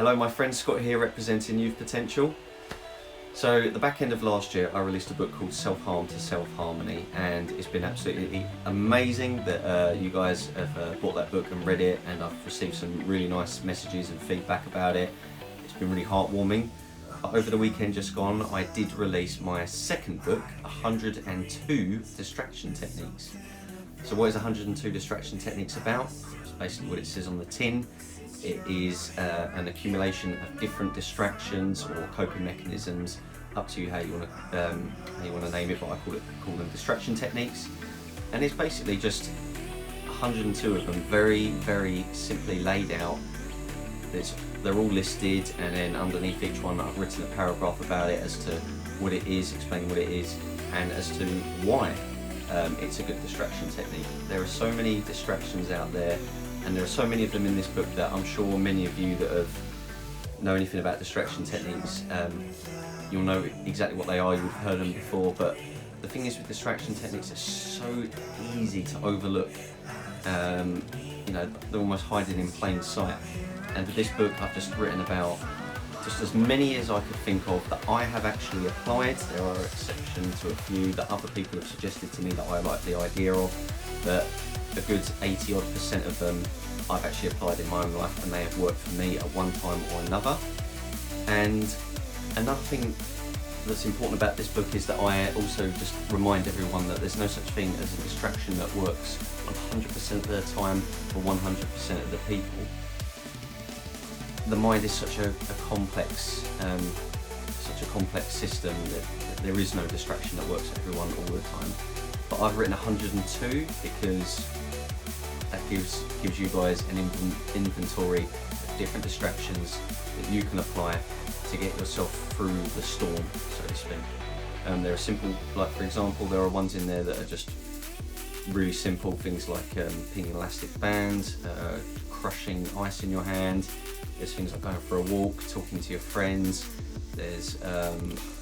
Hello, my friend Scott here representing Youth Potential. So at the back end of last year I released a book called Self-Harm to Self-Harmony, and it's been absolutely amazing that you guys have bought that book and read it, and I've received some really nice messages and feedback about it. It's been really heartwarming. But over the weekend just gone I did release my second book, 102 Distraction Techniques. So what is 102 Distraction Techniques about? It's basically what it says on the tin. It is an accumulation of different distractions or coping mechanisms, up to you how you want to name it, but I call them distraction techniques. And it's basically just 102 of them, very, very simply laid out. They're all listed, and then underneath each one I've written a paragraph about it as to what it is, explaining what it is, and as to why it's a good distraction technique. There are so many distractions out there, and there are so many of them in this book that I'm sure many of you that know anything about distraction techniques, you'll know exactly what they are, you've heard them before. But the thing is with distraction techniques, it's so easy to overlook. They're almost hiding in plain sight. And with this book I've just written about just as many as I could think of that I have actually applied. There are exceptions to a few that other people have suggested to me that I like the idea of, but a good 80% of them I've actually applied in my own life, and they have worked for me at one time or another. And another thing that's important about this book is that I also just remind everyone that there's no such thing as a distraction that works 100% of the time for 100% of the people. The mind is such a complex system that there is no distraction that works for everyone all the time. But I've written 102 because that gives you guys an inventory of different distractions that you can apply to get yourself through the storm, so to speak. There are simple, like for example, there are ones in there that are just really simple things like pinning elastic bands, crushing ice in your hand. There's things like going for a walk, talking to your friends. There's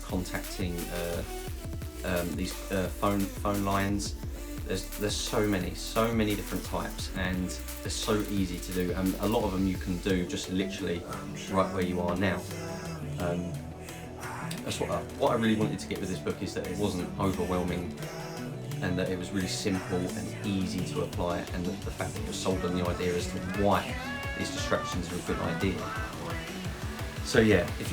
contacting these phone lines. There's so many different types, and they're so easy to do, and a lot of them you can do just literally right where you are now. That's what I really wanted to get with this book, is that it wasn't overwhelming, and that it was really simple and easy to apply, and the fact that you're sold on the idea as to why these distractions are a good idea. So yeah, if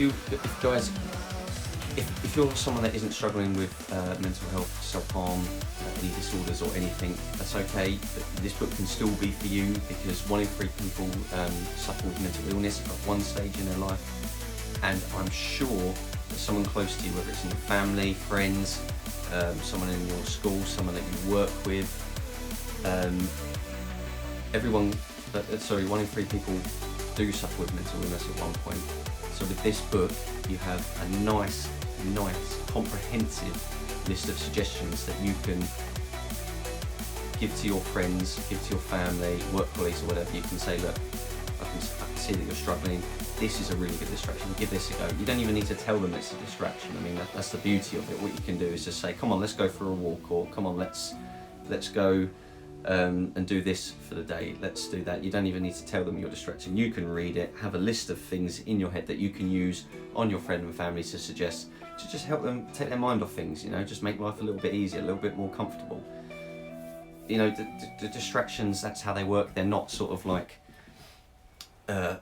you're someone that isn't struggling with mental health, self-harm, eating disorders or anything, that's okay. But this book can still be for you, because 1 in 3 people suffer with mental illness at one stage in their life. And I'm sure that someone close to you, whether it's in your family, friends, someone in your school, someone that you work with, 1 in 3 people do suffer with mental illness at one point. So with this book you have a nice comprehensive list of suggestions that you can give to your friends, give to your family, work colleagues or whatever. You can say, look, I can see that you're struggling, this is a really good distraction, give this a go. You don't even need to tell them it's a distraction. I mean, that's the beauty of it. What you can do is just say, come on, let's go for a walk, or come on, let's go and do this for the day, let's do that. You don't even need to tell them you're distracting. You can read it, have a list of things in your head that you can use on your friend and family to suggest, to just help them take their mind off things, just make life a little bit easier, a little bit more comfortable. The distractions, that's how they work. They're not sort of like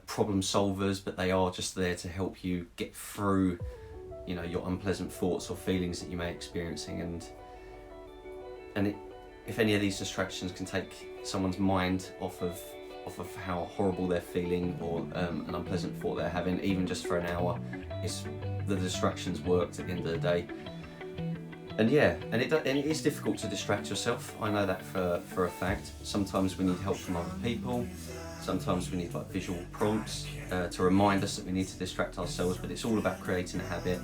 problem solvers, but they are just there to help you get through your unpleasant thoughts or feelings that you may be experiencing. If any of these distractions can take someone's mind off of how horrible they're feeling, or an unpleasant thought they're having, even just for an hour, the distractions worked at the end of the day. And yeah, and it is difficult to distract yourself. I know that for a fact. Sometimes we need help from other people. Sometimes we need like visual prompts to remind us that we need to distract ourselves, but it's all about creating a habit.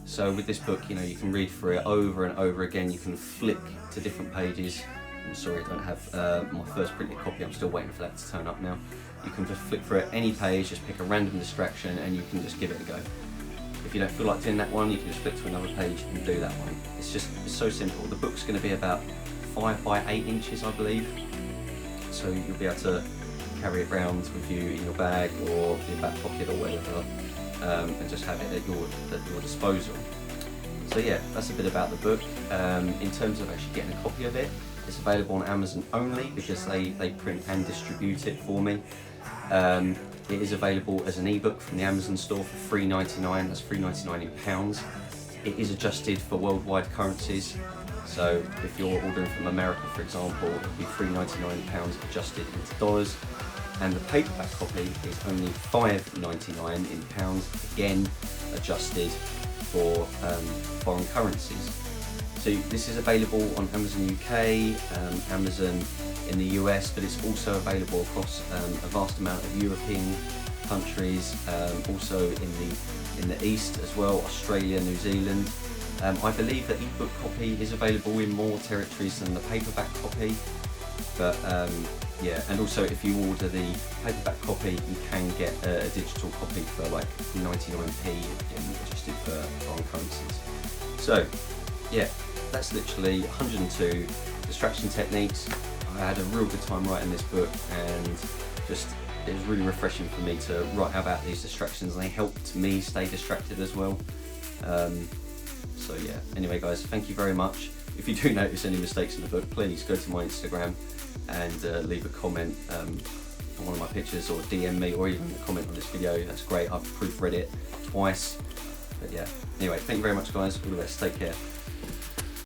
So with this book, you can read through it over and over again. You can flick to different pages. I'm sorry I don't have my first printed copy, I'm still waiting for that to turn up now. You can just flick through it any page, just pick a random distraction and you can just give it a go. If you don't feel like doing that one, you can just flick to another page and do that one. It's so simple. The book's going to be about 5 by 8 inches, I believe. So you'll be able to carry it around with you in your bag or your back pocket or whatever, and just have it at your disposal. So yeah, that's a bit about the book. In terms of actually getting a copy of it, it's available on Amazon only because they print and distribute it for me. It is available as an ebook from the Amazon store for £3.99. That's £3.99 in pounds. It is adjusted for worldwide currencies. So if you're ordering from America, for example, it would be £3.99 adjusted into dollars. And the paperback copy is only £5.99 in pounds, again adjusted for foreign currencies. So this is available on Amazon UK, Amazon in the US, but it's also available across a vast amount of European countries, also in the East as well, Australia, New Zealand. I believe the ebook copy is available in more territories than the paperback copy, but yeah, and also if you order the paperback copy, you can get a digital copy for like 99p adjusted for foreign currencies. So yeah, that's literally 102 distraction techniques. I had a real good time writing this book, and just it was really refreshing for me to write about these distractions, and they helped me stay distracted as well. So yeah, anyway guys, thank you very much. If you do notice any mistakes in the book, please go to my Instagram and leave a comment on one of my pictures, or DM me, or even comment on this video. That's great. I've proofread it twice. But yeah, anyway, thank you very much guys. All the best. Take care.